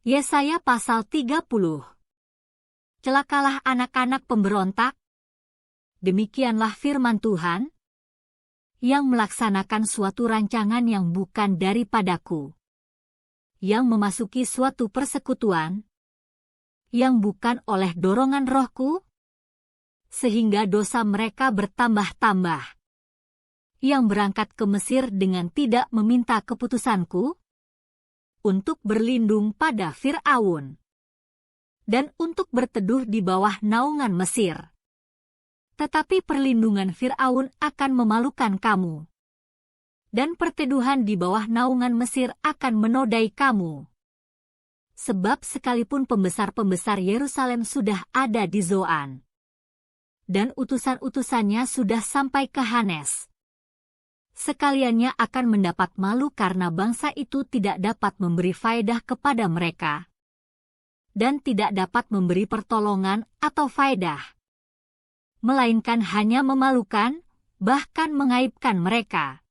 Yesaya pasal 30. Celakalah anak-anak pemberontak. Demikianlah firman Tuhan, yang melaksanakan suatu rancangan yang bukan daripadaku, yang memasuki suatu persekutuan, yang bukan oleh dorongan rohku, sehingga dosa mereka bertambah-tambah, yang berangkat ke Mesir dengan tidak meminta keputusanku, untuk berlindung pada Fir'aun, dan untuk berteduh di bawah naungan Mesir. Tetapi perlindungan Fir'aun akan memalukan kamu, dan perteduhan di bawah naungan Mesir akan menodai kamu. Sebab sekalipun pembesar-pembesar Yerusalem sudah ada di Zoan, dan utusan-utusannya sudah sampai ke Hanes, sekaliannya akan mendapat malu karena bangsa itu tidak dapat memberi faedah kepada mereka, dan tidak dapat memberi pertolongan atau faedah, melainkan hanya memalukan, bahkan mengaibkan mereka.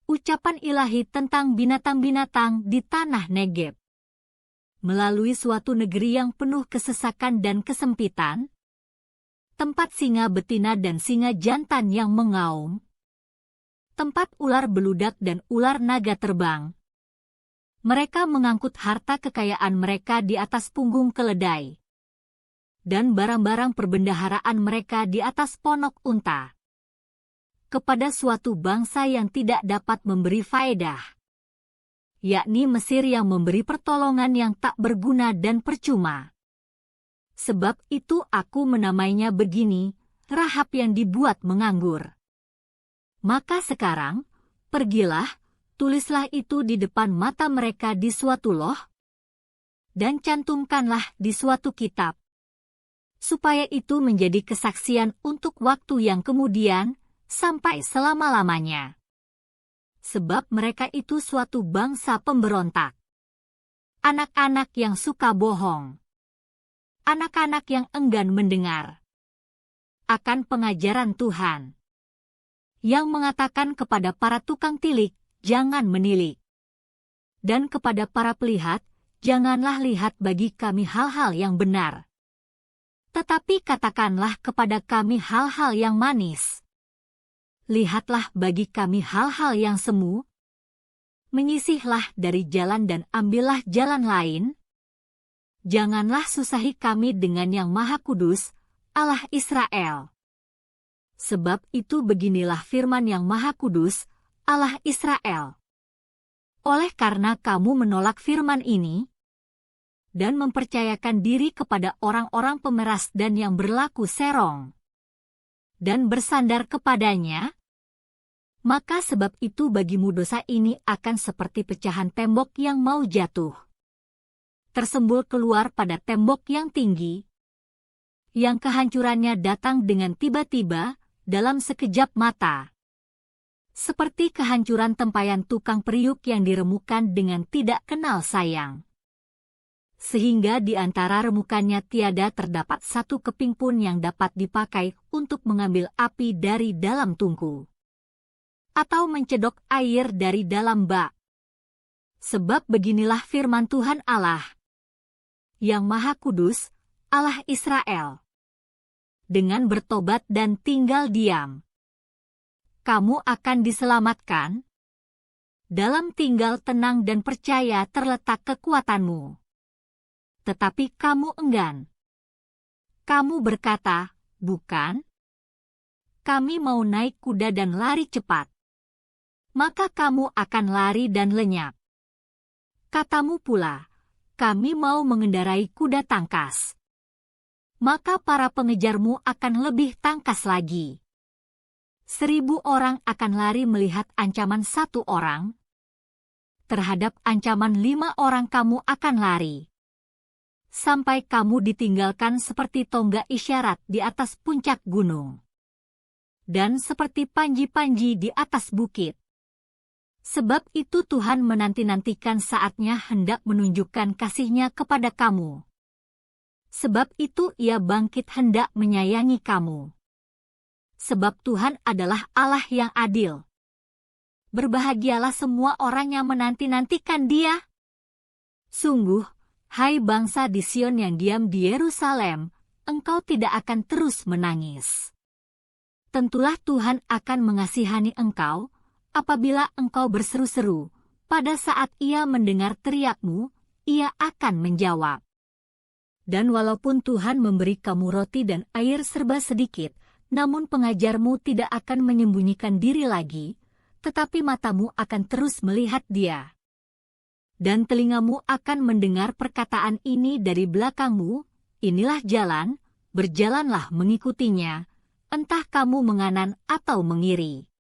Ucapan ilahi tentang binatang-binatang di tanah Negeb. Melalui suatu negeri yang penuh kesesakan dan kesempitan, tempat singa betina dan singa jantan yang mengaum, tempat ular beludak dan ular naga terbang. Mereka mengangkut harta kekayaan mereka di atas punggung keledai, dan barang-barang perbendaharaan mereka di atas ponok unta, kepada suatu bangsa yang tidak dapat memberi faedah, yakni Mesir yang memberi pertolongan yang tak berguna dan percuma. Sebab itu aku menamainya begini, Rahab yang dibuat menganggur. Maka sekarang, pergilah, tulislah itu di depan mata mereka di suatu loh, dan cantumkanlah di suatu kitab, supaya itu menjadi kesaksian untuk waktu yang kemudian, sampai selama-lamanya. Sebab mereka itu suatu bangsa pemberontak, anak-anak yang suka bohong, anak-anak yang enggan mendengar akan pengajaran Tuhan, yang mengatakan kepada para tukang tilik, jangan menilik, dan kepada para pelihat, janganlah lihat bagi kami hal-hal yang benar, tetapi katakanlah kepada kami hal-hal yang manis. Lihatlah bagi kami hal-hal yang semu, menyisihlah dari jalan dan ambillah jalan lain. Janganlah susahi kami dengan yang Maha Kudus, Allah Israel. Sebab itu beginilah firman yang Maha Kudus, Allah Israel. Oleh karena kamu menolak firman ini, dan mempercayakan diri kepada orang-orang pemeras dan yang berlaku serong, dan bersandar kepadanya, maka sebab itu bagimu dosa ini akan seperti pecahan tembok yang mau jatuh, tersembul keluar pada tembok yang tinggi, yang kehancurannya datang dengan tiba-tiba, dalam sekejap mata. Seperti kehancuran tempayan tukang periuk yang diremukan dengan tidak kenal sayang. Sehingga di antara remukannya tiada terdapat satu keping pun yang dapat dipakai untuk mengambil api dari dalam tungku, atau mencedok air dari dalam bak. Sebab beginilah firman Tuhan Allah, yang Maha Kudus, Allah Israel. Dengan bertobat dan tinggal diam, kamu akan diselamatkan. Dalam tinggal tenang dan percaya terletak kekuatanmu. Tetapi kamu enggan. Kamu berkata, bukan? Kami mau naik kuda dan lari cepat. Maka kamu akan lari dan lenyap. Katamu pula, kami mau mengendarai kuda tangkas. Maka para pengejarmu akan lebih tangkas lagi. 1000 orang akan lari melihat ancaman 1 orang. Terhadap ancaman 5 orang kamu akan lari. Sampai kamu ditinggalkan seperti tonggak isyarat di atas puncak gunung, dan seperti panji-panji di atas bukit. Sebab itu Tuhan menanti-nantikan saatnya hendak menunjukkan kasih-Nya kepada kamu. Sebab itu Ia bangkit hendak menyayangi kamu. Sebab Tuhan adalah Allah yang adil. Berbahagialah semua orang yang menanti-nantikan Dia. Sungguh, Hai bangsa di Sion yang diam di Yerusalem, engkau tidak akan terus menangis. Tentulah Tuhan akan mengasihani engkau, apabila engkau berseru-seru. Pada saat Ia mendengar teriakmu, Ia akan menjawab. Dan walaupun Tuhan memberi kamu roti dan air serba sedikit, namun pengajarmu tidak akan menyembunyikan diri lagi, tetapi matamu akan terus melihat Dia. Dan telingamu akan mendengar perkataan ini dari belakangmu, inilah jalan, berjalanlah mengikutinya, entah kamu menganan atau mengiri.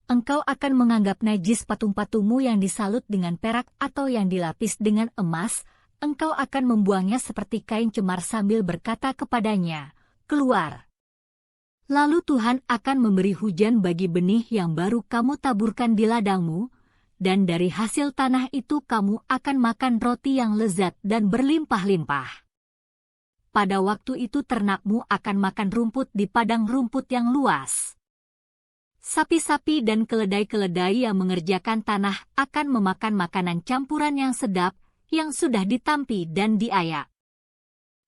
Engkau akan menganggap najis patung-patungmu yang disalut dengan perak atau yang dilapis dengan emas, engkau akan membuangnya seperti kain cemar sambil berkata kepadanya, keluar. Lalu Tuhan akan memberi hujan bagi benih yang baru kamu taburkan di ladangmu, dan dari hasil tanah itu kamu akan makan roti yang lezat dan berlimpah-limpah. Pada waktu itu ternakmu akan makan rumput di padang rumput yang luas. Sapi-sapi dan keledai-keledai yang mengerjakan tanah akan memakan makanan campuran yang sedap, yang sudah ditampi dan diayak.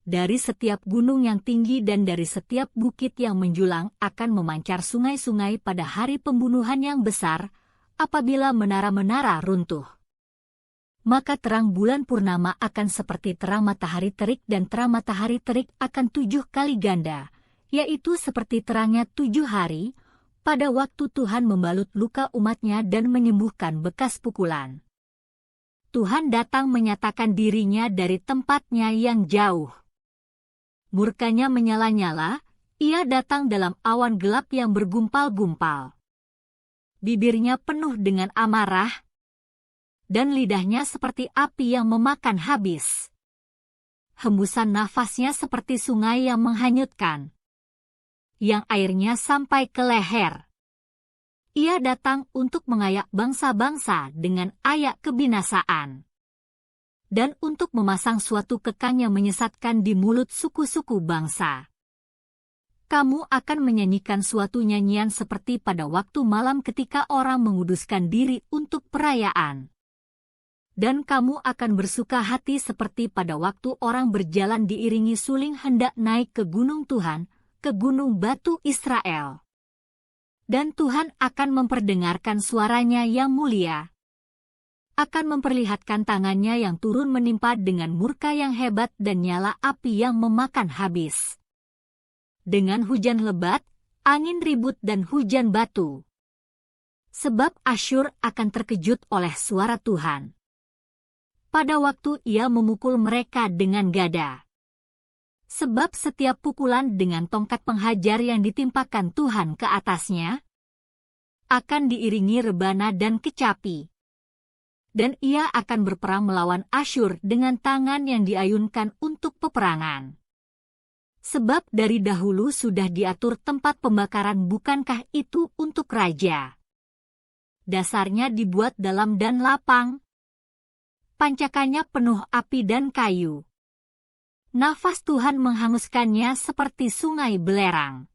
Dari setiap gunung yang tinggi dan dari setiap bukit yang menjulang akan memancar sungai-sungai pada hari pembunuhan yang besar, apabila menara-menara runtuh. Maka terang bulan purnama akan seperti terang matahari terik dan terang matahari terik akan 7 kali ganda, yaitu seperti terangnya 7 hari, pada waktu Tuhan membalut luka umatnya dan menyembuhkan bekas pukulan. Tuhan datang menyatakan dirinya dari tempatnya yang jauh. Murkanya menyala-nyala, Ia datang dalam awan gelap yang bergumpal-gumpal. Bibirnya penuh dengan amarah, dan lidahnya seperti api yang memakan habis. Hembusan nafasnya seperti sungai yang menghanyutkan, yang airnya sampai ke leher. Ia datang untuk mengayak bangsa-bangsa dengan ayak kebinasaan, dan untuk memasang suatu kekang yang menyesatkan di mulut suku-suku bangsa. Kamu akan menyanyikan suatu nyanyian seperti pada waktu malam ketika orang menguduskan diri untuk perayaan. Dan kamu akan bersuka hati seperti pada waktu orang berjalan diiringi suling hendak naik ke gunung Tuhan, ke gunung batu Israel. Dan Tuhan akan memperdengarkan suaranya yang mulia. Akan memperlihatkan tangannya yang turun menimpa dengan murka yang hebat dan nyala api yang memakan habis. Dengan hujan lebat, angin ribut dan hujan batu. Sebab Asyur akan terkejut oleh suara Tuhan. Pada waktu Ia memukul mereka dengan gada. Sebab setiap pukulan dengan tongkat penghajar yang ditimpakan Tuhan ke atasnya, akan diiringi rebana dan kecapi. Dan Ia akan berperang melawan Asyur dengan tangan yang diayunkan untuk peperangan. Sebab dari dahulu sudah diatur tempat pembakaran, bukankah itu untuk raja? Dasarnya dibuat dalam dan lapang. Pancakannya penuh api dan kayu. Nafas Tuhan menghanguskannya seperti sungai belerang.